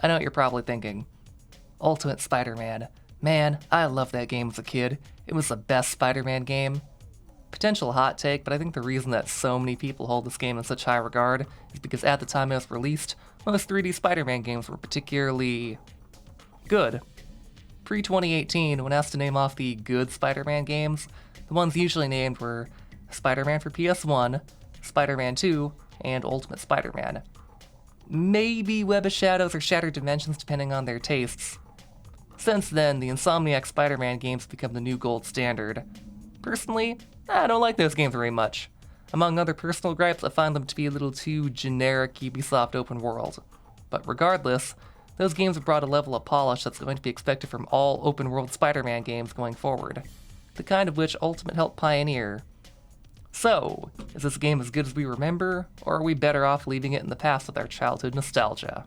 I know what you're probably thinking. Ultimate Spider-Man. Man, I loved that game as a kid. It was the best Spider-Man game. Potential hot take, but I think the reason that so many people hold this game in such high regard is because at the time it was released, most 3D Spider-Man games were particularly good. Pre-2018, when asked to name off the good Spider-Man games, the ones usually named were Spider-Man for PS1, Spider-Man 2, and Ultimate Spider-Man. Maybe Web of Shadows or Shattered Dimensions depending on their tastes. Since then, the Insomniac Spider-Man games have become the new gold standard. Personally, I don't like those games very much. Among other personal gripes, I find them to be a little too generic Ubisoft open world. But regardless, those games have brought a level of polish that's going to be expected from all open world Spider-Man games going forward, the kind of which Ultimate helped pioneer. So, is this game as good as we remember, or are we better off leaving it in the past with our childhood nostalgia?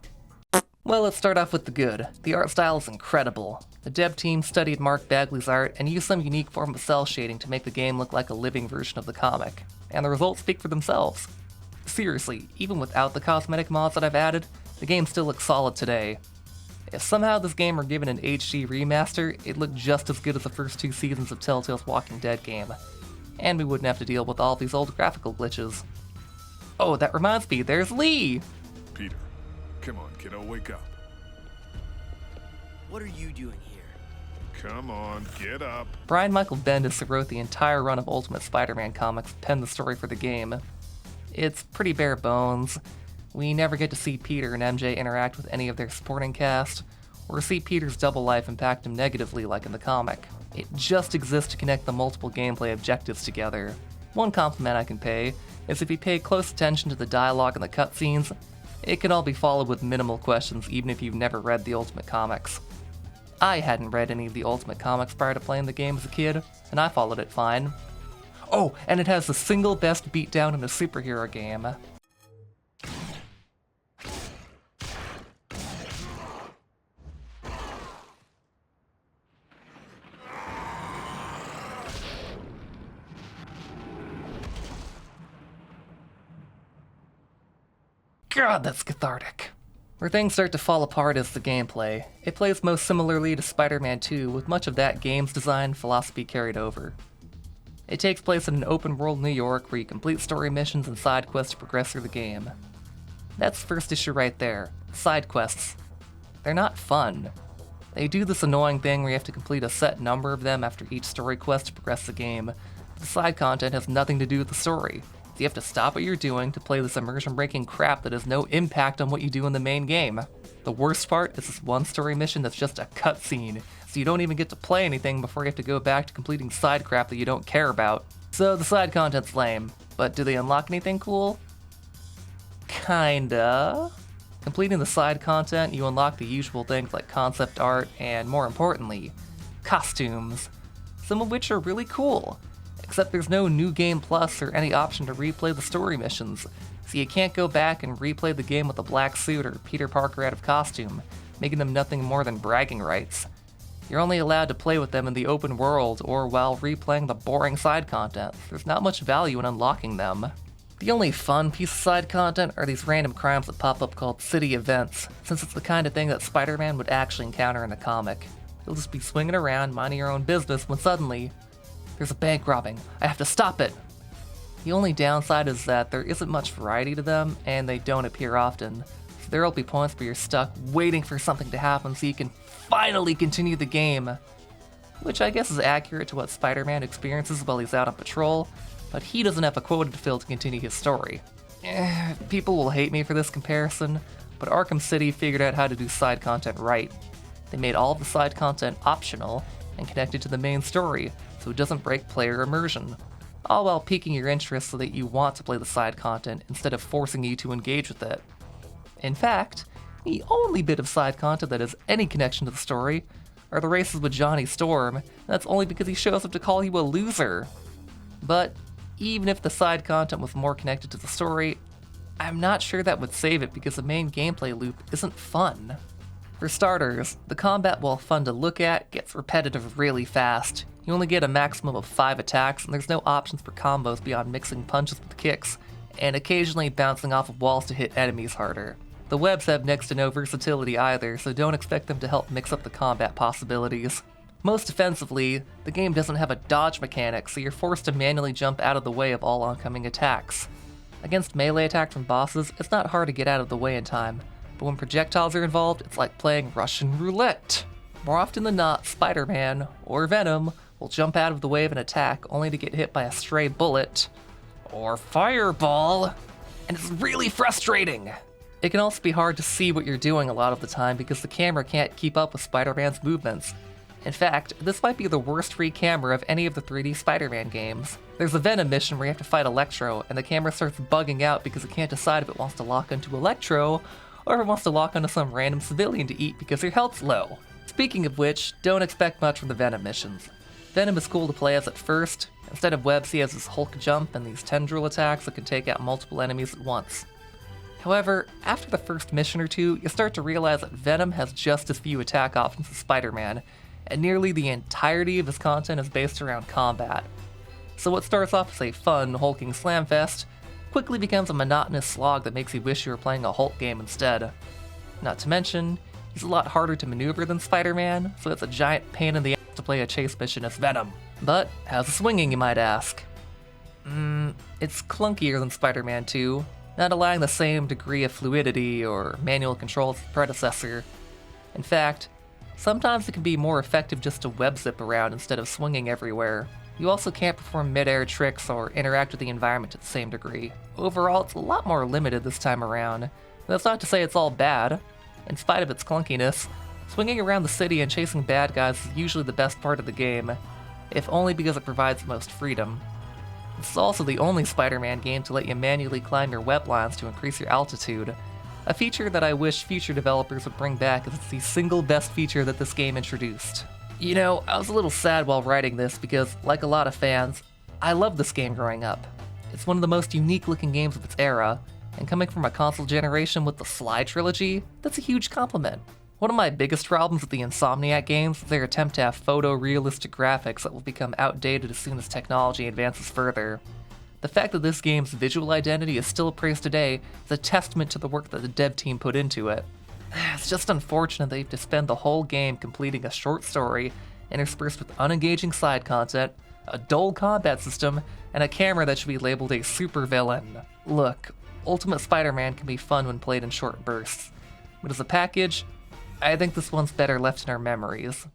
Well, let's start off with the good. The art style is incredible. The dev team studied Mark Bagley's art and used some unique form of cell shading to make the game look like a living version of the comic, and the results speak for themselves. Seriously, even without the cosmetic mods that I've added, the game still looks solid today. If somehow this game were given an HD remaster, it'd look just as good as the first 2 seasons of Telltale's Walking Dead game. And we wouldn't have to deal with all these old graphical glitches. Oh, that reminds me, there's Lee! Peter, come on, kiddo, wake up. What are you doing here? Come on, get up. Brian Michael Bendis, who wrote the entire run of Ultimate Spider-Man comics, penned the story for the game. It's pretty bare bones. We never get to see Peter and MJ interact with any of their supporting cast, or see Peter's double life impact him negatively like in the comic. It just exists to connect the multiple gameplay objectives together. One compliment I can pay is if you pay close attention to the dialogue and the cutscenes, it can all be followed with minimal questions even if you've never read the Ultimate comics. I hadn't read any of the Ultimate comics prior to playing the game as a kid, and I followed it fine. Oh, and it has the single best beatdown in a superhero game. God, that's cathartic. Where things start to fall apart is the gameplay. It plays most similarly to Spider-Man 2, with much of that game's design philosophy carried over. It takes place in an open-world New York where you complete story missions and side quests to progress through the game. That's the first issue right there, side quests. They're not fun. They do this annoying thing where you have to complete a set number of them after each story quest to progress the game. The side content has nothing to do with the story. So you have to stop what you're doing to play this immersion-breaking crap that has no impact on what you do in the main game. The worst part is this one story mission that's just a cutscene, so you don't even get to play anything before you have to go back to completing side crap that you don't care about. So the side content's lame, but do they unlock anything cool? Kinda. Completing the side content, you unlock the usual things like concept art and, more importantly, costumes, some of which are really cool. Except there's no New Game Plus or any option to replay the story missions, so you can't go back and replay the game with a black suit or Peter Parker out of costume, making them nothing more than bragging rights. You're only allowed to play with them in the open world or while replaying the boring side content. There's not much value in unlocking them. The only fun piece of side content are these random crimes that pop up called city events, since it's the kind of thing that Spider-Man would actually encounter in the comic. You'll just be swinging around, minding your own business, when suddenly, there's a bank robbing. I have to stop it! The only downside is that there isn't much variety to them, and they don't appear often. So there'll be points where you're stuck waiting for something to happen so you can finally continue the game. Which I guess is accurate to what Spider-Man experiences while he's out on patrol, but he doesn't have a quota to fill to continue his story. People will hate me for this comparison, but Arkham City figured out how to do side content right. They made all of the side content optional and connected to the main story, so it doesn't break player immersion, all while piquing your interest so that you want to play the side content instead of forcing you to engage with it. In fact, the only bit of side content that has any connection to the story are the races with Johnny Storm, and that's only because he shows up to call you a loser. But even if the side content was more connected to the story, I'm not sure that would save it because the main gameplay loop isn't fun. For starters, the combat, while fun to look at, gets repetitive really fast. You only get a maximum of 5 attacks, and there's no options for combos beyond mixing punches with kicks, and occasionally bouncing off of walls to hit enemies harder. The webs have next to no versatility either, so don't expect them to help mix up the combat possibilities. Most offensively, the game doesn't have a dodge mechanic, so you're forced to manually jump out of the way of all oncoming attacks. Against melee attacks from bosses, it's not hard to get out of the way in time, but when projectiles are involved, it's like playing Russian roulette. More often than not, Spider-Man, or Venom, will jump out of the way of an attack only to get hit by a stray bullet, or fireball, and it's really frustrating. It can also be hard to see what you're doing a lot of the time because the camera can't keep up with Spider-Man's movements. In fact, this might be the worst free camera of any of the 3D Spider-Man games. There's a Venom mission where you have to fight Electro, and the camera starts bugging out because it can't decide if it wants to lock onto Electro, or if it wants to lock onto some random civilian to eat because their health's low. Speaking of which, don't expect much from the Venom missions. Venom is cool to play as at first. Instead of webs, he has his Hulk jump and these tendril attacks that can take out multiple enemies at once. However, after the first mission or two, you start to realize that Venom has just as few attack options as Spider-Man, and nearly the entirety of his content is based around combat. So what starts off as a fun, hulking slamfest quickly becomes a monotonous slog that makes you wish you were playing a Hulk game instead. Not to mention, he's a lot harder to maneuver than Spider-Man, so it's a giant pain in the ass to play a chase mission as Venom. But how's the swinging, you might ask? It's clunkier than Spider-Man 2, not allowing the same degree of fluidity or manual control as the predecessor. In fact, sometimes it can be more effective just to web zip around instead of swinging everywhere. You also can't perform mid-air tricks or interact with the environment to the same degree. Overall, it's a lot more limited this time around. That's not to say it's all bad. In spite of its clunkiness, swinging around the city and chasing bad guys is usually the best part of the game, if only because it provides the most freedom. This is also the only Spider-Man game to let you manually climb your web lines to increase your altitude, a feature that I wish future developers would bring back as it's the single best feature that this game introduced. You know, I was a little sad while writing this because, like a lot of fans, I loved this game growing up. It's one of the most unique looking games of its era, and coming from a console generation with the Sly trilogy, that's a huge compliment. One of my biggest problems with the Insomniac games is their attempt to have photorealistic graphics that will become outdated as soon as technology advances further. The fact that this game's visual identity is still praised today is a testament to the work that the dev team put into it. It's just unfortunate they have to spend the whole game completing a short story interspersed with unengaging side content, a dull combat system, and a camera that should be labeled a supervillain. Look, Ultimate Spider-Man can be fun when played in short bursts, but as a package, I think this one's better left in our memories.